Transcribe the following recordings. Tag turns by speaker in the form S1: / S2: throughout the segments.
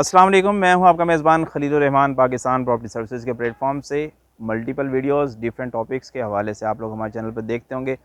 S1: अस्सलाम वालेकुम, मैं हूं आपका मेज़बान खलीलुर रहमान। पाकिस्तान प्रॉपर्टी सर्विसेज के प्लेटफॉर्म से मल्टीपल वीडियोस डिफरेंट टॉपिक्स के हवाले से आप लोग हमारे चैनल पर देखते होंगे।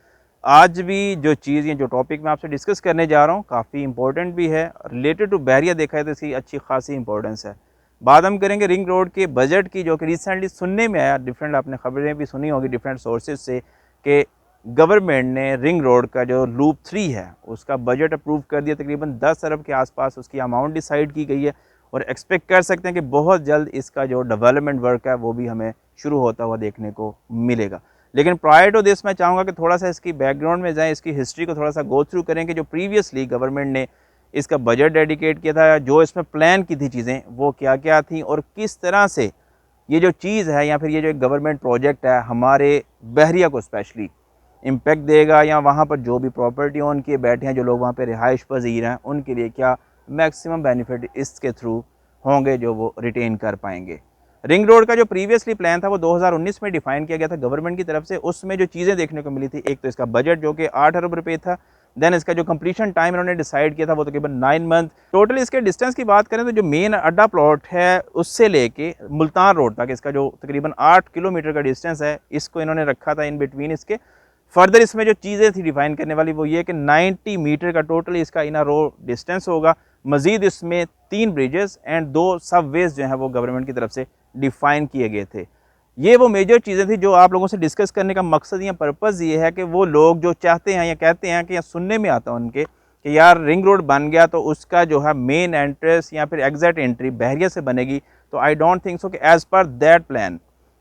S1: आज भी जो चीज़ जो टॉपिक मैं आपसे डिस्कस करने जा रहा हूं काफ़ी इंपॉर्टेंट भी है, रिलेटेड टू बहरिया देखा है तो इसकी अच्छी खासी इंपॉर्टेंस है। बात हम करेंगे रिंग रोड के बजट की, जो कि रिसेंटली सुनने में आया, डिफरेंट आपने खबरें भी सुनी होगी डिफरेंट सोर्सेज से, कि गवर्नमेंट ने रिंग रोड का जो लूप 3 है उसका बजट अप्रूव कर दिया। तकरीबन 10 अरब के आसपास उसकी अमाउंट डिसाइड की गई है और एक्सपेक्ट कर सकते हैं कि बहुत जल्द इसका जो डेवलपमेंट वर्क है वो भी हमें शुरू होता हुआ देखने को मिलेगा। लेकिन प्रायर टू दिस मैं चाहूँगा कि थोड़ा सा इसकी बैकग्राउंड में जाएं, इसकी हिस्ट्री को थोड़ा सा गो थ्रू करें कि जो प्रीवियसली गवर्नमेंट ने इसका बजट डेडिकेट किया था, जो इसमें प्लान की थी चीज़ें वो क्या क्या थी और किस तरह से ये जो चीज़ है या फिर ये जो एक गवर्नमेंट प्रोजेक्ट है हमारे बहरिया को स्पेशली इम्पैक्ट देगा, या वहाँ पर जो भी प्रॉपर्टी ओन किए बैठे हैं, जो लोग वहाँ पे रिहाइश पजीर हैं, उनके लिए क्या मैक्सिमम बेनिफिट इसके थ्रू होंगे जो वो रिटेन कर पाएंगे। रिंग रोड का जो प्रीवियसली प्लान था वो 2019 में डिफाइन किया गया था गवर्नमेंट की तरफ से। उसमें जो चीज़ें देखने को मिली थी, एक तो इसका बजट जो कि 8 अरब रुपये था, देन इसका जो कंप्लीशन टाइम इन्होंने डिसाइड किया था वो तकरीबन 9 मंथ। टोटल इसके डिस्टेंस की बात करें तो जो मेन अड्डा प्लॉट है उससे लेके मुल्तान रोड तक इसका जो तकरीबन 8 किलोमीटर का डिस्टेंस है, इसको इन्होंने रखा था इन बिटवीन इसके। फर्दर इसमें जो चीज़ें थी डिफाइन करने वाली वो ये कि 90 मीटर का टोटल इसका इनर रोड डिस्टेंस होगा। मजीद इसमें 3 ब्रिजेस एंड 2 सबवेज जो है वो गवर्नमेंट की तरफ से डिफाइन किए गए थे। ये वो मेजर चीज़ें थी जो आप लोगों से डिस्कस करने का मकसद या पर्पज़ ये है कि वो लोग जो चाहते हैं या कहते हैं कि या सुनने में आता है उनके कि यार रिंग रोड बन गया तो उसका जो है मेन एंट्रेंस या फिर एग्जैक्ट एंट्री बहरिया से बनेगी, तो आई डोंट थिंक सो कि एज़ पर दैट प्लान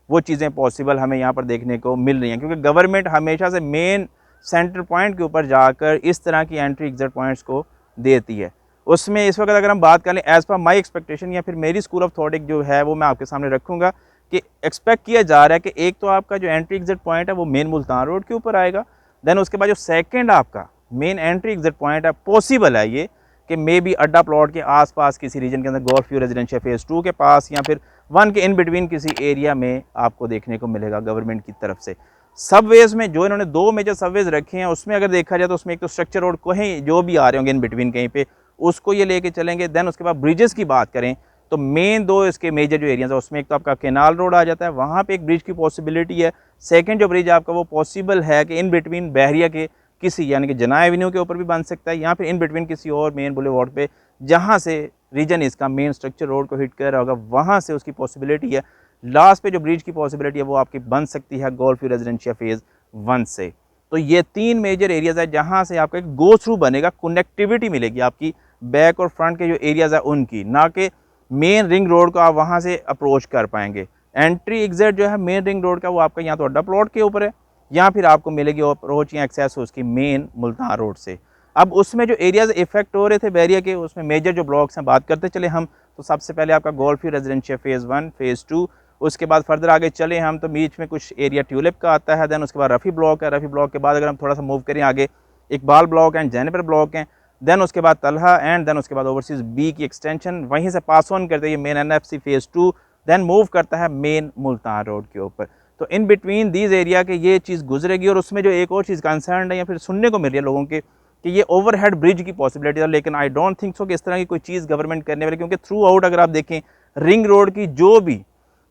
S1: वो चीज़ें पॉसिबल हमें यहाँ पर देखने को मिल रही हैं, क्योंकि गवर्नमेंट हमेशा से मेन सेंटर पॉइंट के ऊपर जाकर इस तरह की एंट्री एग्जिट पॉइंट्स को देती है। उसमें इस वक्त अगर हम बात करें एज़ पर माई एक्सपेक्टेशन या फिर मेरी स्कूल ऑफ थॉट जो है वो मैं आपके सामने रखूँगा कि एक्सपेक्ट किया जा रहा है कि एक तो आपका जो एंट्री एग्जिट पॉइंट है वो मेन मुल्तान रोड के ऊपर आएगा। देन उसके बाद जो सेकेंड आपका मेन एंट्री एग्जिट पॉइंट है, पॉसिबल है ये कि मे बी अड्डा प्लॉट के आसपास किसी रीजन के अंदर गोल्फ व्यू रेजिडेंशियल फेज़ 2 के पास या फिर 1 के इन बिटवीन किसी एरिया में आपको देखने को मिलेगा गवर्नमेंट की तरफ से। सबवेज में जो इन्होंने 2 मेजर सबवेज रखे हैं उसमें अगर देखा जाए तो उसमें एक तो स्ट्रक्चर रोड कहीं जो भी आ रहे होंगे इन बिटवीन कहीं पे उसको ये लेके चलेंगे। देन उसके बाद ब्रिजेस की बात करें तो मेन 2 इसके मेजर जो एरियाज है उसमें एक तो आपका केनाल रोड आ जाता है, वहाँ पे एक ब्रिज की पॉसिबिलिटी है। सेकंड जो ब्रिज आपका वो पॉसिबल है कि इन बिटवीन बहरिया के किसी यानी कि जना एवेन्यू के ऊपर भी बन सकता है या फिर इन बिटवीन किसी और मेन बुलेवार्ड पे जहाँ से रीजन इसका मेन स्ट्रक्चर रोड को हिट कर रहा होगा, वहाँ से उसकी पॉसिबिलिटी है। लास्ट पे जो ब्रिज की पॉसिबिलिटी है वो आपकी बन सकती है गोल्फ व्यू रेजिडेंशियल फेज़ 1 से। तो ये 3 मेजर एरियाज़ है जहाँ से आपका एक गो थ्रू बनेगा, कनेक्टिविटी मिलेगी आपकी बैक और फ्रंट के जो एरियाज़ है उनकी, ना कि मेन रिंग रोड को आप वहाँ से अप्रोच कर पाएंगे। एंट्री एग्जिट जो है मेन रिंग रोड का वो आपका यहाँ तो अड्डा प्लॉट के ऊपर है या फिर आपको मिलेगी अप्रोच या एक्सेस उसकी मेन मुल्तान रोड से। अब उसमें जो एरियाज इफेक्ट हो रहे थे बहरिया के, उसमें मेजर जो ब्लॉक्स हैं बात करते चले हम, तो सबसे पहले आपका golf view residential phase 1 phase 2, उसके बाद फर्दर आगे चले हम तो बीच में कुछ एरिया ट्यूलिप का आता है। देन उसके बाद रफ़ी ब्लॉक है, रफ़ी ब्लॉक के बाद अगर हम थोड़ा सा मूव करें आगे इकबाल ब्लॉक एंड जैनपर ब्लॉक हैं। देन उसके बाद तलहा एंड देन उसके बाद ओवरसीज़ बी की एक्सटेंशन, वहीं से पास ऑन करते ये main NFC phase 2, then move करता है मेन मुल्तान रोड के ऊपर। तो इन बिटवीन दीज एरिया के ये चीज़ गुजरेगी। और उसमें जो एक और चीज़ कंसर्न है या फिर सुनने को मिल रही है लोगों के कि ये ओवरहेड ब्रिज की पॉसिबिलिटी है, लेकिन आई डोंट थिंक सो कि इस तरह की कोई चीज़ गवर्नमेंट करने वाली, क्योंकि थ्रू आउट अगर आप देखें रिंग रोड की जो भी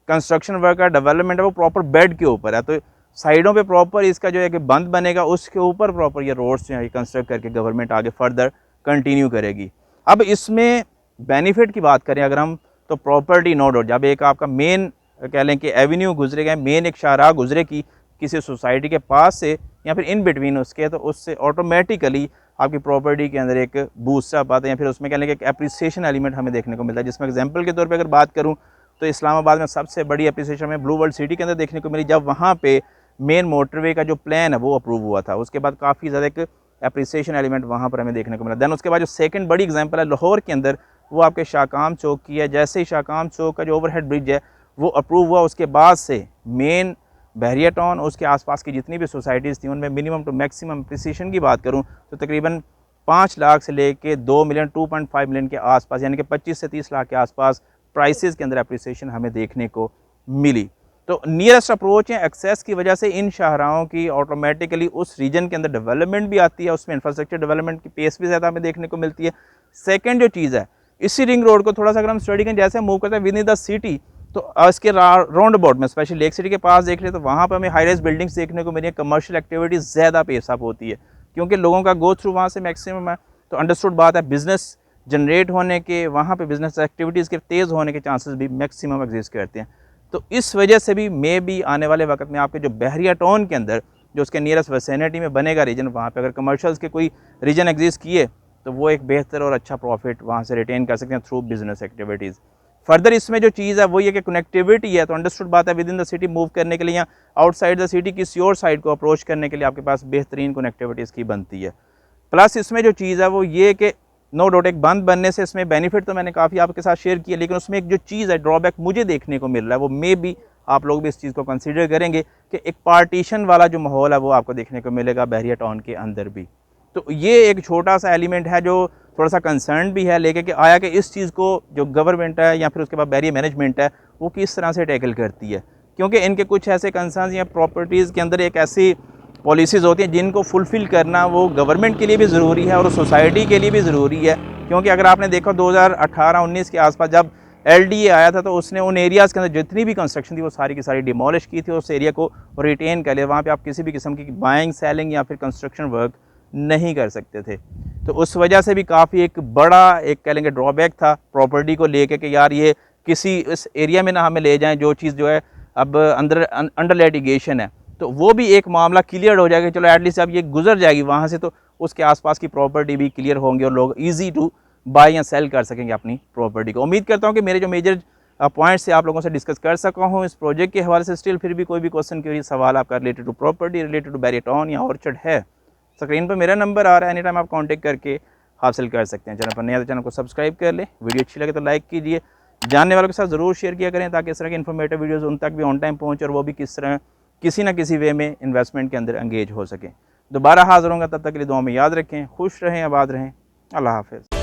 S1: कंस्ट्रक्शन वर्क है, डेवलपमेंट है, वो प्रॉपर बेड के ऊपर है। तो साइडों पे प्रॉपर इसका जो है कि बंद बनेगा, उसके ऊपर प्रॉपर ये रोड्स जो है कंस्ट्रक्ट करके गवर्नमेंट आगे फर्दर कंटिन्यू करेगी। अब इसमें बेनिफिट की बात करें अगर हम, तो प्रॉपर्टी नो डाउट जब एक आपका मेन कह लें कि एवेन्यू गुजरेगा, मेन एक शाहराह गुजरेगी किसी सोसाइटी के पास से या फिर इन बिटवीन उसके, तो उससे ऑटोमेटिकली आपकी प्रॉपर्टी के अंदर एक बूस्ट अप आता है या फिर उसमें कह लें कि एक एप्रिसिएशन एलिमेंट हमें देखने को मिलता है। जिसमें एग्जांपल के तौर पे अगर बात करूं तो इस्लामाबाद में सबसे बड़ी एप्रिसिएशन में ब्लू वर्ल्ड सिटी के अंदर देखने को मिली, जब वहाँ पे मेन मोटरवे का जो प्लान है वो अप्रूव हुआ था। उसके बाद काफ़ी ज़्यादा एक एप्रिसिएशन एलिमेंट वहाँ पर हमें देखने को मिला। देन उसके बाद जो सेकंड बड़ी एग्जांपल है लाहौर के अंदर, वो आपके शाकाम चौक की है। जैसे ही शाकाम चौक का जो ओवरहेड ब्रिज है वो अप्रूव हुआ, उसके बाद से मेन बहरिया टाउन उसके आसपास की जितनी भी सोसाइटीज़ थी उनमें मिनिमम टू मैक्सिमम एप्रिसिएशन की बात करूं तो तकरीबन 5 लाख से लेके 2 मिलियन 2.5 मिलियन के आसपास, यानी कि 25 से 30 लाख के आसपास प्राइसेस के अंदर एप्रिसिएशन हमें देखने को मिली। तो नियरेस्ट अप्रोच है एक्सेस की वजह से इन शाहराहों की ऑटोमेटिकली उस रीजन के अंदर डेवलपमेंट भी आती है, उसमें इंफ्रास्ट्रक्चर डेवलपमेंट की पेस भी ज़्यादा हमें देखने को मिलती है। सेकेंड जो चीज़ है इसी रिंग रोड को थोड़ा सा अगर हम स्टडी करें, जैसे मूव करते हैं विद इन द सिटी, तो इसके राउंड अबाउट में स्पेशली लेक सिटी के पास देख ले तो वहाँ पर हमें हाई राइज बिल्डिंग्स देखने को मिली है, कमर्शियल एक्टिविटीज़ ज़्यादा पेश अप होती है क्योंकि लोगों का गो थ्रू वहाँ से मैक्सिमम है। तो अंडरस्टूड बात है, बिज़नेस जनरेट होने के, वहाँ पे बिज़नेस एक्टिविटीज़ के तेज़ होने के चांसेस भी मैक्सिमम एग्जिस्ट करते हैं। तो इस वजह से भी मे भी आने वाले वक्त में आपके जो बहरिया टाउन के अंदर जो उसके नियरेस्ट वेसिनिटी में बनेगा रीजन, वहाँ पे अगर कमर्शियल्स के कोई रीजन एग्जिस्ट किए तो वो एक बेहतर और अच्छा प्रॉफिट वहाँ से रिटेन कर सकते हैं थ्रू बिजनेस एक्टिविटीज़। फर्दर इसमें जो चीज़ है वो ये कि कनेक्टिविटी है, तो अंडरस्टूड बात है with in the city move करने के लिए या आउटसाइड द सिटी किसी और साइड को अप्रोच करने के लिए आपके पास बेहतरीन कनेक्टिविटीज़ की बनती है। प्लस इसमें जो चीज़ है वो ये कि नो डाउट एक बंद बनने से इसमें बेनिफिट तो मैंने काफ़ी आपके साथ शेयर किया, लेकिन उसमें एक जो चीज़ है ड्रॉबैक मुझे देखने को मिल रहा है, वो मे भी आप लोग भी इस चीज़ को कंसीडर करेंगे कि एक पार्टीशन वाला जो माहौल है वो आपको देखने को मिलेगा बहरिया टाउन के अंदर भी। तो ये एक छोटा सा एलिमेंट है जो थोड़ा सा कंसर्न भी है लेके कि आया कि इस चीज़ को जो गवर्नमेंट है या फिर उसके बाद बहरिया मैनेजमेंट है वो किस तरह से टैकल करती है, क्योंकि इनके कुछ ऐसे कंसर्न या प्रॉपर्टीज़ के अंदर एक ऐसी पॉलिसीज़ होती हैं जिनको फुलफ़िल करना वो गवर्नमेंट के लिए भी ज़रूरी है और सोसाइटी के लिए भी ज़रूरी है। क्योंकि अगर आपने देखा 2018-19 के आसपास जब LDA आया था तो उसने उन एरियाज़ के अंदर जितनी भी कंस्ट्रक्शन थी वो सारी की सारी डिमोलिश की थी, उस एरिया को रिटेन कर लिया। वहाँ पे आप किसी भी किस्म की बाइंग, सेलिंग या फिर कंस्ट्रक्शन वर्क नहीं कर सकते थे। तो उस वजह से भी काफ़ी एक बड़ा एक कह लेंगे ड्रॉबैक था प्रॉपर्टी को लेके कि यार ये किसी इस एरिया में ना हमें ले जाएँ जो चीज़ जो है अब अंडर लिटिगेशन है, तो वो भी एक मामला क्लियर हो जाएगा। चलो एटलीस्ट अब ये गुजर जाएगी वहाँ से तो उसके आसपास की प्रॉपर्टी भी क्लियर होंगी और लोग इजी टू बाय या सेल कर सकेंगे अपनी प्रॉपर्टी को। उम्मीद करता हूँ कि मेरे जो मेजर पॉइंट्स से आप लोगों से डिस्कस कर सका हूँ इस प्रोजेक्ट के हवाले से। स्टिल फिर भी कोई भी क्वेश्चन के सवाल आपका related to property, related to Bahria town या ऑर्चर्ड है, स्क्रीन पर मेरा नंबर आ रहा है, एनी टाइम आप कॉन्टैक्ट करके हासिल कर सकते हैं। चैनल पर नया तो चैनल को सब्सक्राइब कर लें, वीडियो अच्छी लगे तो लाइक कीजिए, जानने वालों के साथ ज़रूर शेयर किया करें ताकि इस तरह के इन्फॉर्मेटिव वीडियोज़ उन तक भी ऑन टाइम पहुँचे और वो भी किस तरह किसी ना किसी वे में इन्वेस्टमेंट के अंदर एंगेज हो सकें। दोबारा हाज़िर होंगे, तब तक के लिए दुआ में याद रखें, खुश रहें, आबाद रहें, अल्लाह हाफ़िज़।